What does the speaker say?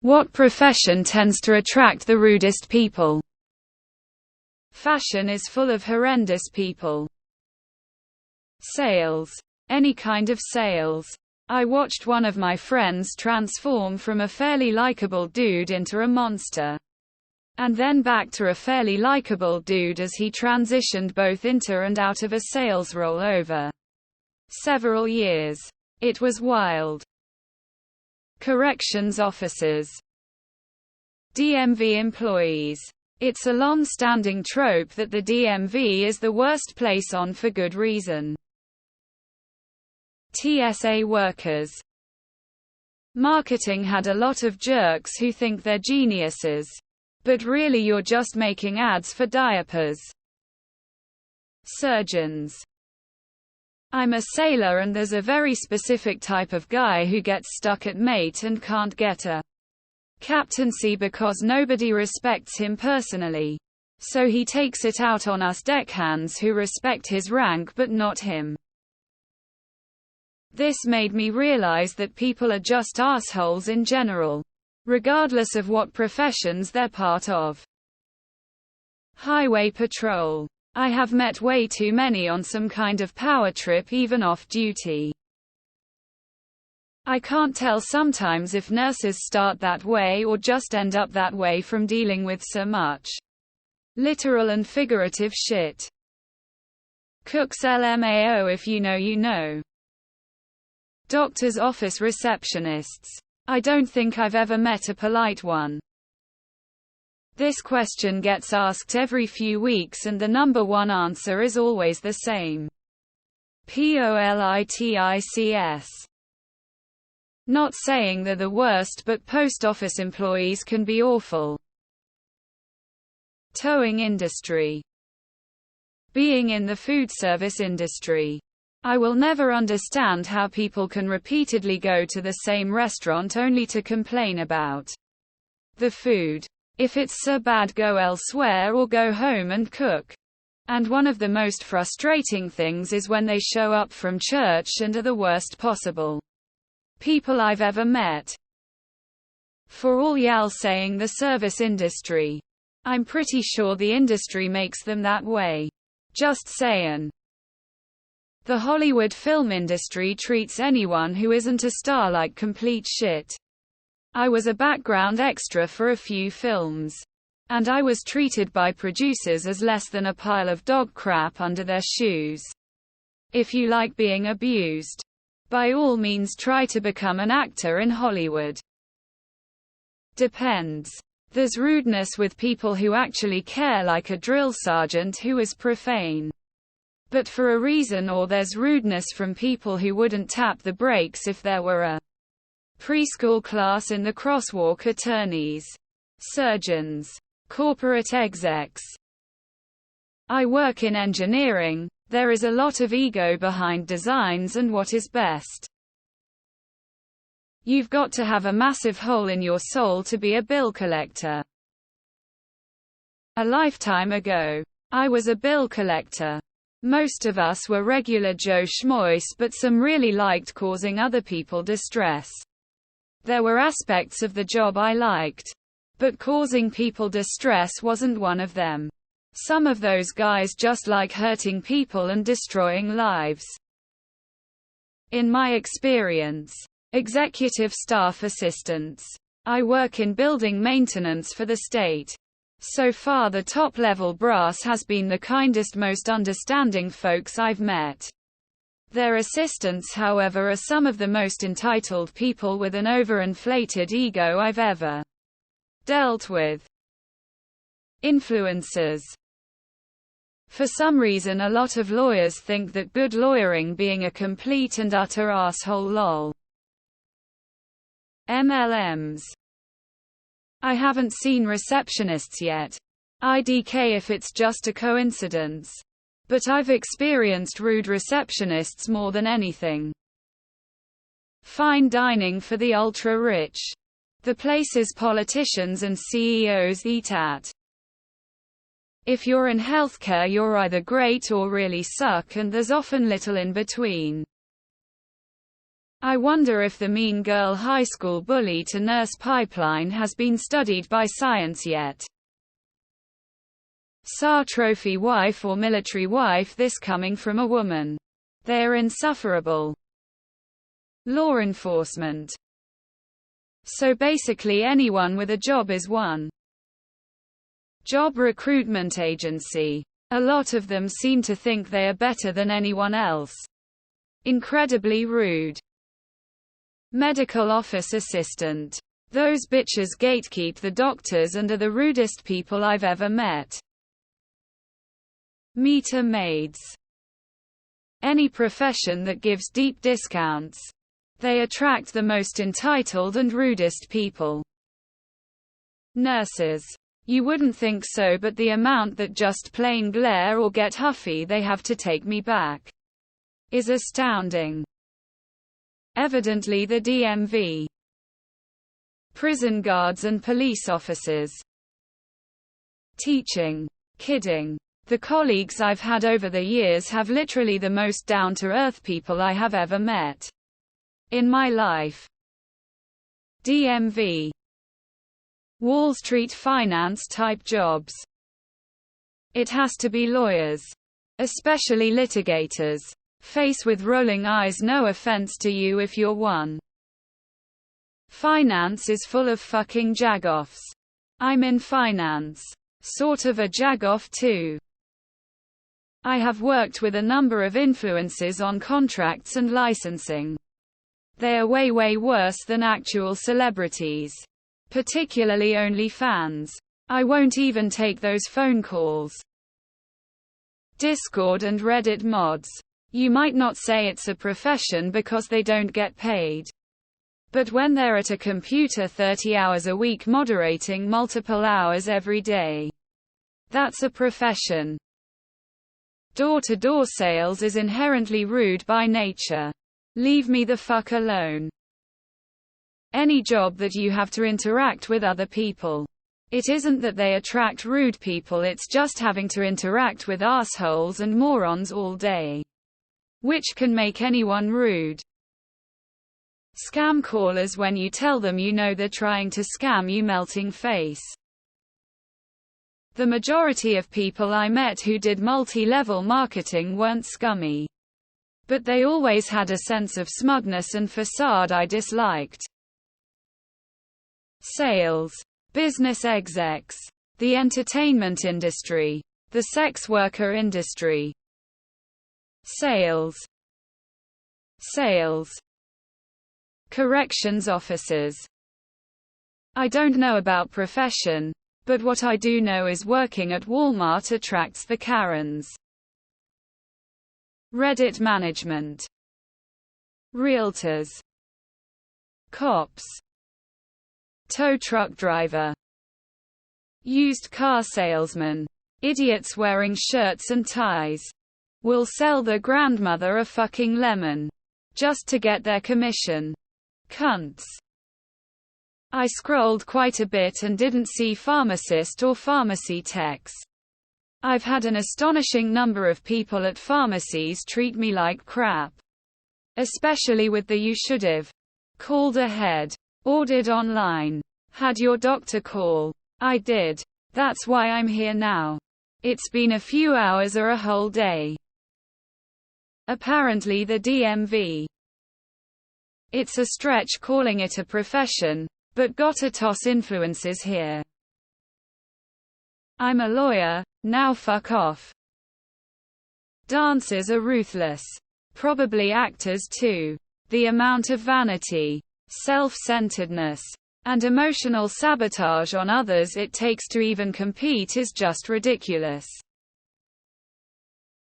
What profession tends to attract the rudest people? Fashion is full of horrendous people. Sales. Any kind of sales. I watched one of my friends transform from a fairly likable dude into a monster. And then back to a fairly likable dude as he transitioned both into and out of a sales role over several years. It was wild. Corrections officers. DMV employees. It's a long-standing trope that the DMV is the worst place on for good reason. TSA workers. Marketing had a lot of jerks who think they're geniuses. But really you're just making ads for diapers. Surgeons. I'm a sailor and there's a very specific type of guy who gets stuck at mate and can't get a captaincy because nobody respects him personally. So he takes it out on us deckhands who respect his rank but not him. This made me realize that people are just assholes in general, regardless of what professions they're part of. Highway patrol. I have met way too many on some kind of power trip even off duty. I can't tell sometimes if nurses start that way or just end up that way from dealing with so much literal and figurative shit. Cooks LMAO if you know you know. Doctor's office receptionists. I don't think I've ever met a polite one. This question gets asked every few weeks and the number one answer is always the same. POLITICS. Not saying they're the worst, but post office employees can be awful. Towing industry. Being in the food service industry. I will never understand how people can repeatedly go to the same restaurant only to complain about the food. If it's so bad, go elsewhere or go home and cook. And one of the most frustrating things is when they show up from church and are the worst possible people I've ever met. For all y'all saying the service industry, I'm pretty sure the industry makes them that way. Just sayin'. The Hollywood film industry treats anyone who isn't a star like complete shit. I was a background extra for a few films. And I was treated by producers as less than a pile of dog crap under their shoes. If you like being abused, by all means try to become an actor in Hollywood. Depends. There's rudeness with people who actually care, like a drill sergeant who is profane, but for a reason, or there's rudeness from people who wouldn't tap the brakes if there were a preschool class in the crosswalk. Attorneys. Surgeons. Corporate execs. I work in engineering. There is a lot of ego behind designs and what is best. You've got to have a massive hole in your soul to be a bill collector. A lifetime ago, I was a bill collector. Most of us were regular Joe Schmoes, but some really liked causing other people distress. There were aspects of the job I liked, but causing people distress wasn't one of them. Some of those guys just like hurting people and destroying lives. In my experience, executive staff assistants. I work in building maintenance for the state. So far the top-level brass has been the kindest, most understanding folks I've met. Their assistants, however, are some of the most entitled people with an overinflated ego I've ever dealt with. Influencers. For some reason a lot of lawyers think that good lawyering being a complete and utter asshole. Lol. MLMs. I haven't seen receptionists yet. IDK if it's just a coincidence. But I've experienced rude receptionists more than anything. Fine dining for the ultra-rich. The places politicians and CEOs eat at. If you're in healthcare, you're either great or really suck, and there's often little in between. I wonder if the mean girl high school bully to nurse pipeline has been studied by science yet. SAR trophy wife or military wife, this coming from a woman. They're insufferable. Law enforcement. So basically anyone with a job is one. Job recruitment agency. A lot of them seem to think they are better than anyone else. Incredibly rude. Medical office assistant. Those bitches gatekeep the doctors and are the rudest people I've ever met. Meter maids. Any profession that gives deep discounts. They attract the most entitled and rudest people. Nurses. You wouldn't think so, but the amount that just plain glare or get huffy they have to take me back is astounding. Evidently the DMV. Prison guards and police officers. Teaching. Kidding. The colleagues I've had over the years have literally the most down-to-earth people I have ever met in my life. DMV. Wall Street finance type jobs. It has to be lawyers. Especially litigators. Face with rolling eyes, no offense to you if you're one. Finance is full of fucking jagoffs. I'm in finance. Sort of a jagoff too. I have worked with a number of influencers on contracts and licensing. They are way worse than actual celebrities. Particularly OnlyFans. I won't even take those phone calls. Discord and Reddit mods. You might not say it's a profession because they don't get paid. But when they're at a computer 30 hours a week moderating multiple hours every day, that's a profession. Door-to-door sales is inherently rude by nature. Leave me the fuck alone. Any job that you have to interact with other people. It isn't that they attract rude people, it's just having to interact with assholes and morons all day. Which can make anyone rude. Scam callers, when you tell them you know they're trying to scam you, melting face. The majority of people I met who did multi-level marketing weren't scummy. But they always had a sense of smugness and facade I disliked. Sales. Business execs. The entertainment industry. The sex worker industry. Sales. Sales. Corrections officers. I don't know about profession, but what I do know is working at Walmart attracts the Karens. Reddit management. Realtors. Cops. Tow truck driver. Used car salesman. Idiots wearing shirts and ties. Will sell their grandmother a fucking lemon. Just to get their commission. Cunts. I scrolled quite a bit and didn't see pharmacist or pharmacy techs. I've had an astonishing number of people at pharmacies treat me like crap. Especially with the "you should've called ahead. Ordered online. Had your doctor call." I did. That's why I'm here now. It's been a few hours or a whole day. Apparently the DMV. It's a stretch calling it a profession, but gotta toss influences here. I'm a lawyer, now fuck off. Dancers are ruthless. Probably actors too. The amount of vanity, self-centeredness, and emotional sabotage on others it takes to even compete is just ridiculous.